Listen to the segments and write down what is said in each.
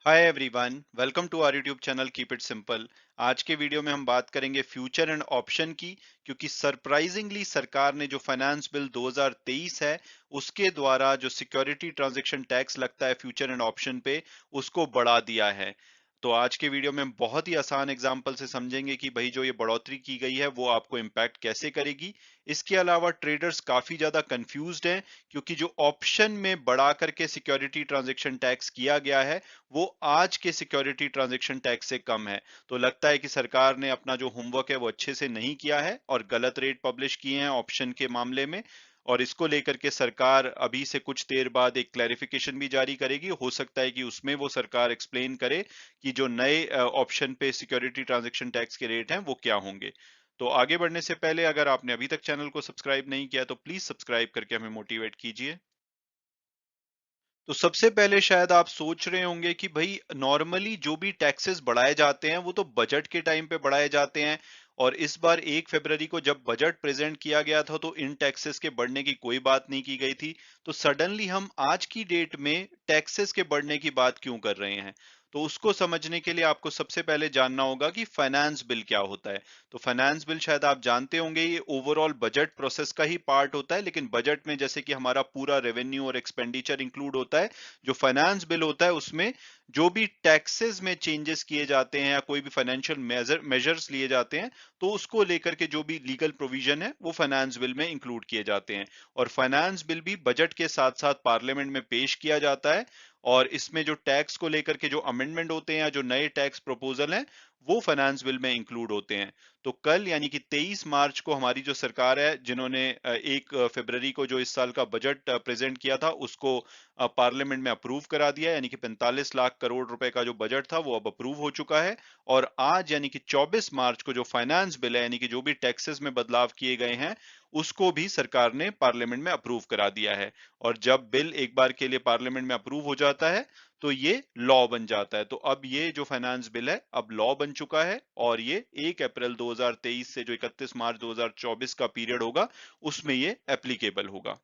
Hi everyone, welcome to our YouTube channel keep it simple. आज के video में हम बात करेंगे फ्यूचर एंड ऑप्शन की, क्योंकि सरप्राइजिंगली सरकार ने जो फाइनेंस बिल 2023 है उसके द्वारा जो सिक्योरिटी ट्रांजैक्शन टैक्स लगता है फ्यूचर एंड ऑप्शन पे, उसको बढ़ा दिया है। तो आज के वीडियो में हम बहुत ही आसान एग्जांपल से समझेंगे कि भाई जो ये बढ़ोतरी की गई है वो आपको इम्पैक्ट कैसे करेगी। इसके अलावा ट्रेडर्स काफी ज्यादा कंफ्यूज्ड हैं, क्योंकि जो ऑप्शन में बढ़ा करके सिक्योरिटी ट्रांजैक्शन टैक्स किया गया है वो आज के सिक्योरिटी ट्रांजैक्शन टैक्स से कम है। तो लगता है कि सरकार ने अपना जो होमवर्क है वो अच्छे से नहीं किया है और गलत रेट पब्लिश किए हैं ऑप्शन के मामले में। और इसको लेकर के सरकार अभी से कुछ देर बाद एक क्लैरिफिकेशन भी जारी करेगी। हो सकता है कि उसमें वो सरकार एक्सप्लेन करे कि जो नए ऑप्शन पे सिक्योरिटी ट्रांजैक्शन टैक्स के रेट हैं वो क्या होंगे। तो आगे बढ़ने से पहले अगर आपने अभी तक चैनल को सब्सक्राइब नहीं किया तो प्लीज सब्सक्राइब करके हमें मोटिवेट कीजिए। तो सबसे पहले शायद आप सोच रहे होंगे कि भाई नॉर्मली जो भी टैक्सेस बढ़ाए जाते हैं वो तो बजट के टाइम पे बढ़ाए जाते हैं, और इस बार 1 फरवरी को जब बजट प्रेजेंट किया गया था तो इन टैक्सेस के बढ़ने की कोई बात नहीं की गई थी। तो सडनली हम आज की डेट में टैक्सेस के बढ़ने की बात क्यों कर रहे हैं? तो उसको समझने के लिए आपको सबसे पहले जानना होगा कि फाइनेंस बिल क्या होता है। तो फाइनेंस बिल शायद आप जानते होंगे, ये ओवरऑल बजट प्रोसेस का ही पार्ट होता है, लेकिन बजट में जैसे कि हमारा पूरा रेवेन्यू और एक्सपेंडिचर इंक्लूड होता है, जो फाइनेंस बिल होता है उसमें जो भी टैक्सेस में चेंजेस किए जाते हैं या कोई भी फाइनेंशियल मेजर्स लिए जाते हैं, तो उसको लेकर के जो भी लीगल प्रोविजन है वो फाइनेंस बिल में इंक्लूड किए जाते हैं। और फाइनेंस बिल भी बजट के साथ साथ पार्लियामेंट में पेश किया जाता है, और इसमें जो टैक्स को लेकर के जो अमेंडमेंट होते हैं या जो नए टैक्स प्रपोजल हैं वो फाइनेंस बिल में इंक्लूड होते हैं। तो कल यानी कि 23 मार्च को हमारी जो सरकार है, जिन्होंने 1 फरवरी को जो इस साल का बजट प्रेजेंट किया था उसको पार्लियामेंट में अप्रूव करा दिया, यानी कि 45 लाख करोड़ रुपए का जो बजट था वो अब अप्रूव हो चुका है। और आज यानी कि 24 मार्च को जो फाइनेंस बिल है, यानी कि जो भी टैक्सेस में बदलाव किए गए हैं उसको भी सरकार ने पार्लियामेंट में अप्रूव करा दिया है। और जब बिल एक बार के लिए पार्लियामेंट में अप्रूव हो जाता है तो ये लॉ बन जाता है। तो अब ये जो फाइनेंस बिल है अब लॉ बन चुका है, और ये 1 अप्रैल 2023 से जो 31 मार्च 2024 का पीरियड होगा उसमें ये एप्लीकेबल होगा।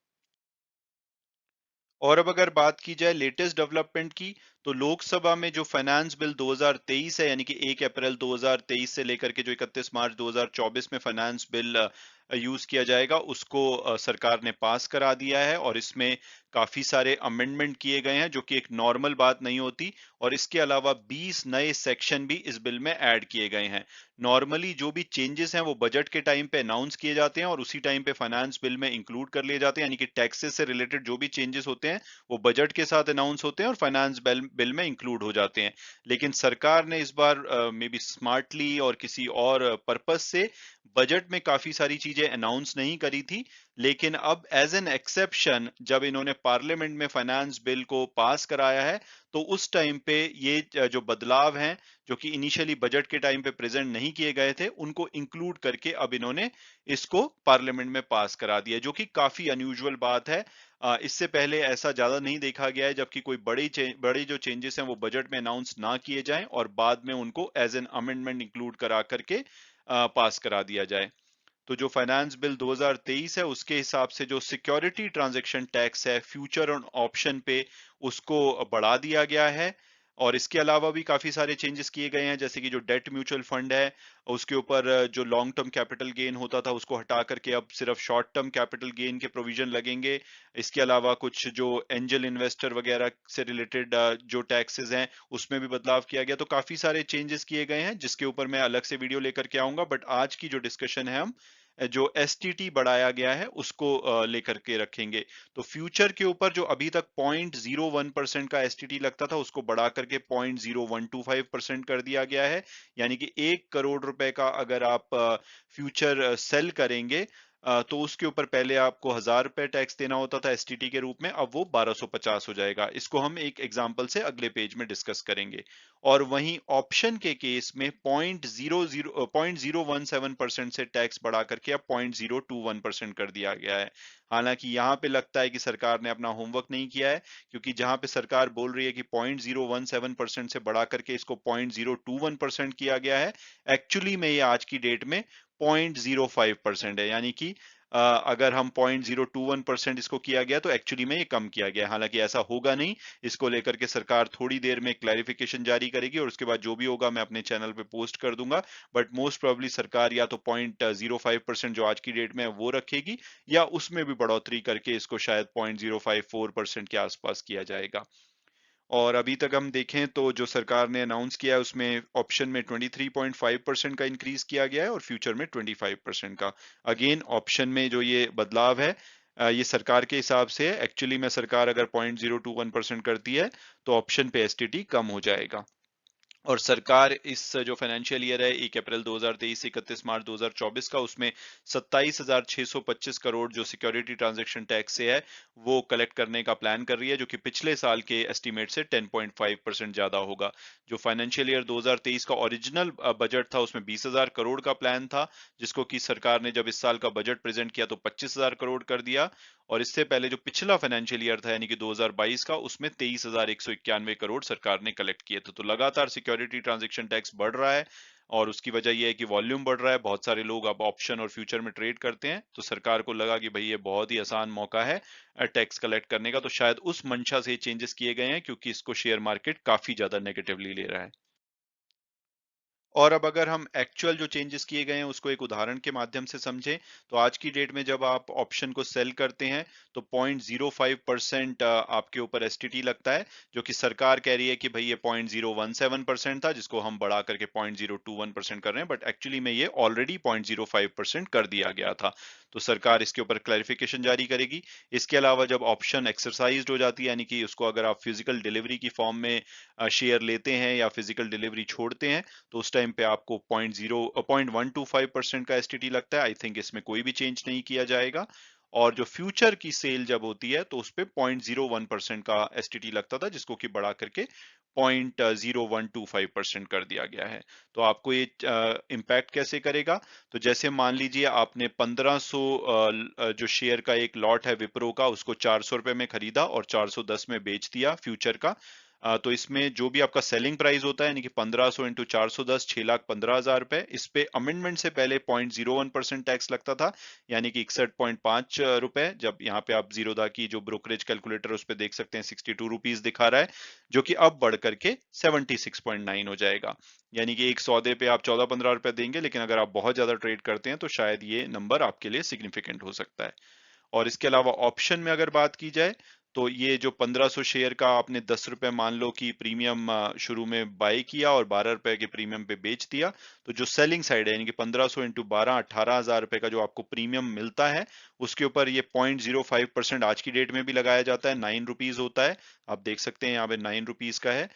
और अब अगर बात की जाए लेटेस्ट डेवलपमेंट की, तो लोकसभा में जो फाइनेंस बिल 2023 है, यानी कि 1 अप्रैल 2023 से लेकर के जो 31 मार्च 2024 में फाइनेंस बिल यूज किया जाएगा उसको सरकार ने पास करा दिया है। और इसमें काफी सारे अमेंडमेंट किए गए हैं जो कि एक नॉर्मल बात नहीं होती। और इसके अलावा 20 नए सेक्शन भी इस बिल में ऐड किए गए हैं। नॉर्मली जो भी चेंजेस हैं वो बजट के टाइम पे अनाउंस किए जाते हैं और उसी टाइम पे फाइनेंस बिल में इंक्लूड कर लिए जाते हैं, यानी कि टैक्सेस से रिलेटेड जो भी चेंजेस होते हैं वो बजट के साथ अनाउंस होते हैं और फाइनेंस बिल में इंक्लूड हो जाते हैं। लेकिन सरकार ने इस बार मे बी स्मार्टली और किसी और पर्पस से बजट में काफी सारी चीजें अनाउंस नहीं करी थी। लेकिन अब एज एन एक्सेप्शन जब इन्होंने पार्लियामेंट में फाइनेंस बिल को पास कराया है, तो उस टाइम पे ये जो बदलाव हैं जो कि इनिशियली बजट के टाइम पे प्रेजेंट नहीं किए गए थे उनको इंक्लूड करके अब इन्होंने इसको पार्लियामेंट में पास करा दिया, जो कि काफी अनयूजुअल बात है। इससे पहले ऐसा ज्यादा नहीं देखा गया है, जबकि कोई बड़े जो चेंजेस हैं वो बजट में अनाउंस ना किए जाएं और बाद में उनको एज एन अमेंडमेंट इंक्लूड करा करके पास करा दिया जाए। तो जो फाइनेंस बिल 2023 है उसके हिसाब से जो सिक्योरिटी ट्रांजैक्शन टैक्स है फ्यूचर और ऑप्शन पे, उसको बढ़ा दिया गया है। और इसके अलावा भी काफी सारे चेंजेस किए गए हैं, जैसे कि जो डेट म्यूचुअल फंड है उसके ऊपर जो लॉन्ग टर्म कैपिटल गेन होता था उसको हटा करके अब सिर्फ शॉर्ट टर्म कैपिटल गेन के प्रोविजन लगेंगे। इसके अलावा कुछ जो एंजल इन्वेस्टर वगैरह से रिलेटेड जो टैक्सेस हैं उसमें भी बदलाव किया गया। तो काफी सारे चेंजेस किए गए हैं जिसके ऊपर मैं अलग से वीडियो लेकर के आऊंगा, बट आज की जो डिस्कशन है हम जो एसटीटी बढ़ाया गया है उसको लेकर के रखेंगे। तो फ्यूचर के ऊपर जो अभी तक 0.01% का एसटीटी लगता था उसको बढ़ा करके 0.0125% कर दिया गया है। यानी कि 1 करोड़ रुपए का अगर आप फ्यूचर सेल करेंगे तो उसके ऊपर पहले आपको 1000 रुपए टैक्स देना होता था एसटीटी के रूप में, अब वो 1250 हो जाएगा। इसको हम एक एग्जाम्पल से अगले पेज में डिस्कस करेंगे। और वहीं ऑप्शन के केस में 0.017% से टैक्स बढ़ा करके अब 0.021% कर दिया गया है। हालांकि यहाँ पे लगता है कि सरकार ने अपना होमवर्क नहीं किया है, क्योंकि जहां पे सरकार बोल रही है कि 0.017% से बढ़ा करके इसको 0.021% किया गया है, एक्चुअली में ये आज की डेट में 0.05% है। यानी कि अगर हम 0.021% इसको किया गया तो एक्चुअली में ये कम किया गया। हालांकि ऐसा होगा नहीं, इसको लेकर के सरकार थोड़ी देर में क्लैरिफिकेशन जारी करेगी और उसके बाद जो भी होगा मैं अपने चैनल पे पोस्ट कर दूंगा। बट मोस्ट प्रोबेबली सरकार या तो 0.05% जो आज की डेट में है वो रखेगी, या उसमें भी बढ़ोतरी करके इसको शायद 0.054% के आसपास किया जाएगा। और अभी तक हम देखें तो जो सरकार ने अनाउंस किया है उसमें ऑप्शन में 23.5% का इंक्रीज किया गया है और फ्यूचर में 25% का। अगेन ऑप्शन में जो ये बदलाव है, ये सरकार के हिसाब से है। एक्चुअली में सरकार अगर 0.021% करती है तो ऑप्शन पे एसटीटी कम हो जाएगा। और सरकार इस जो फाइनेंशियल ईयर है 1 अप्रैल 2023 से 31 मार्च 2024 का, उसमें 27,625 करोड़ जो सिक्योरिटी ट्रांजैक्शन टैक्स से है वो कलेक्ट करने का प्लान कर रही है, जो कि पिछले साल के एस्टीमेट से 10.5% ज्यादा होगा। जो फाइनेंशियल ईयर 2023 का ओरिजिनल बजट था उसमें 20,000 करोड़ का प्लान था, जिसको कि सरकार ने जब इस साल का बजट प्रेजेंट किया तो 25,000 करोड़ कर दिया। और इससे पहले जो पिछला फाइनेंशियल ईयर था यानी कि 2022 का, उसमें 23,191 करोड़ सरकार ने कलेक्ट किए थे। तो लगातार सिक्योरिटी ट्रांजैक्शन टैक्स बढ़ रहा है और उसकी वजह यह है कि वॉल्यूम बढ़ रहा है। बहुत सारे लोग अब ऑप्शन और फ्यूचर में ट्रेड करते हैं, तो सरकार को लगा कि भाई ये बहुत ही आसान मौका है टैक्स कलेक्ट करने का, तो शायद उस मंशा से ये चेंजेस किए गए हैं, क्योंकि इसको शेयर मार्केट काफी ज्यादा नेगेटिवली ले रहा है। और अब अगर हम एक्चुअल जो चेंजेस किए गए हैं उसको एक उदाहरण के माध्यम से समझें, तो आज की डेट में जब आप ऑप्शन को सेल करते हैं तो 0.05% आपके ऊपर एसटीटी लगता है, जो कि सरकार कह रही है कि भाई ये 0.017% था, जिसको हम बढ़ा करके 0.021% कर रहे हैं, बट एक्चुअली में ये ऑलरेडी 0.05% कर दिया गया था। तो सरकार इसके ऊपर क्लैरिफिकेशन जारी करेगी। इसके अलावा जब ऑप्शन एक्सरसाइज हो जाती है, यानी कि उसको अगर आप फिजिकल डिलीवरी की फॉर्म में शेयर लेते हैं या फिजिकल डिलीवरी छोड़ते हैं, तो उस टाइम पे आपको 0.125% का एसटीटी लगता है। आई थिंक इसमें कोई भी चेंज नहीं किया जाएगा। और जो फ्यूचर की सेल जब होती है तो उस पे 0.01% का एसटीटी लगता था, जिसको कि बढ़ा करके 0.0125% कर दिया गया है। तो आपको ये इम्पैक्ट कैसे करेगा? तो जैसे मान लीजिए आपने 1500 जो शेयर का एक लॉट है विप्रो का, उसको 400 रुपए में खरीदा और 410 में बेच दिया फ्यूचर का। तो इसमें जो भी आपका सेलिंग प्राइस होता है, यानी कि 1500 इंटू 410, 6,15,000 रुपए, इस पे अमेंडमेंट से पहले 0.01% टैक्स लगता था, यानी कि 61.5 रुपए। जब यहाँ पे आप जीरोधा की जो ब्रोकरेज कैलकुलेटर उस पे देख सकते हैं 62 रुपीज दिखा रहा है, जो कि अब बढ़ करके 76.9 हो जाएगा। यानी कि एक सौदे पे आप 14-15 रुपए देंगे, लेकिन अगर आप बहुत ज्यादा ट्रेड करते हैं तो शायद ये नंबर आपके लिए सिग्निफिकेंट हो सकता है। और इसके अलावा ऑप्शन में अगर बात की जाए, तो ये जो 1500 शेयर का आपने 10 रुपए मान लो कि प्रीमियम शुरू में बाय किया और 12 रुपए के प्रीमियम पे बेच दिया, तो जो सेलिंग साइड है यानी कि 1500 इंटू 12, 18,000 रुपए का जो आपको प्रीमियम मिलता है, उसके ऊपर ये 0.05% आज की डेट में भी लगाया जाता है, 9 रुपीज होता है। आप देख सकते हैं यहाँ पे 9 रुपीज का है।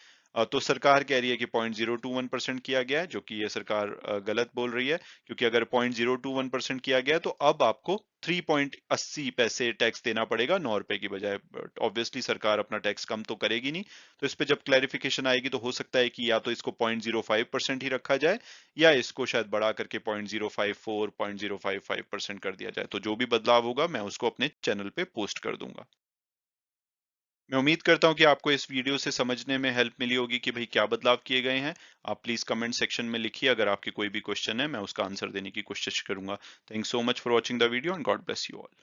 तो सरकार कह रही है कि 0.021% किया गया है, जो कि ये सरकार गलत बोल रही है, क्योंकि अगर 0.021% किया गया है तो अब आपको 3.80 पैसे टैक्स देना पड़ेगा 9 रुपए की बजाय। बट ऑब्वियसली सरकार अपना टैक्स कम तो करेगी नहीं। तो इस पे जब क्लैरिफिकेशन आएगी तो हो सकता है कि या तो इसको 0.05% ही रखा जाए, या इसको शायद बढ़ा करके 0.054 0.055% कर दिया जाए। तो जो भी बदलाव होगा मैं उसको अपने चैनल पे पोस्ट कर दूंगा। मैं उम्मीद करता हूं कि आपको इस वीडियो से समझने में हेल्प मिली होगी कि भाई क्या बदलाव किए गए हैं। आप प्लीज कमेंट सेक्शन में लिखिए, अगर आपके कोई भी क्वेश्चन है मैं उसका आंसर देने की कोशिश करूंगा। Thanks so much for watching the video and God bless you all.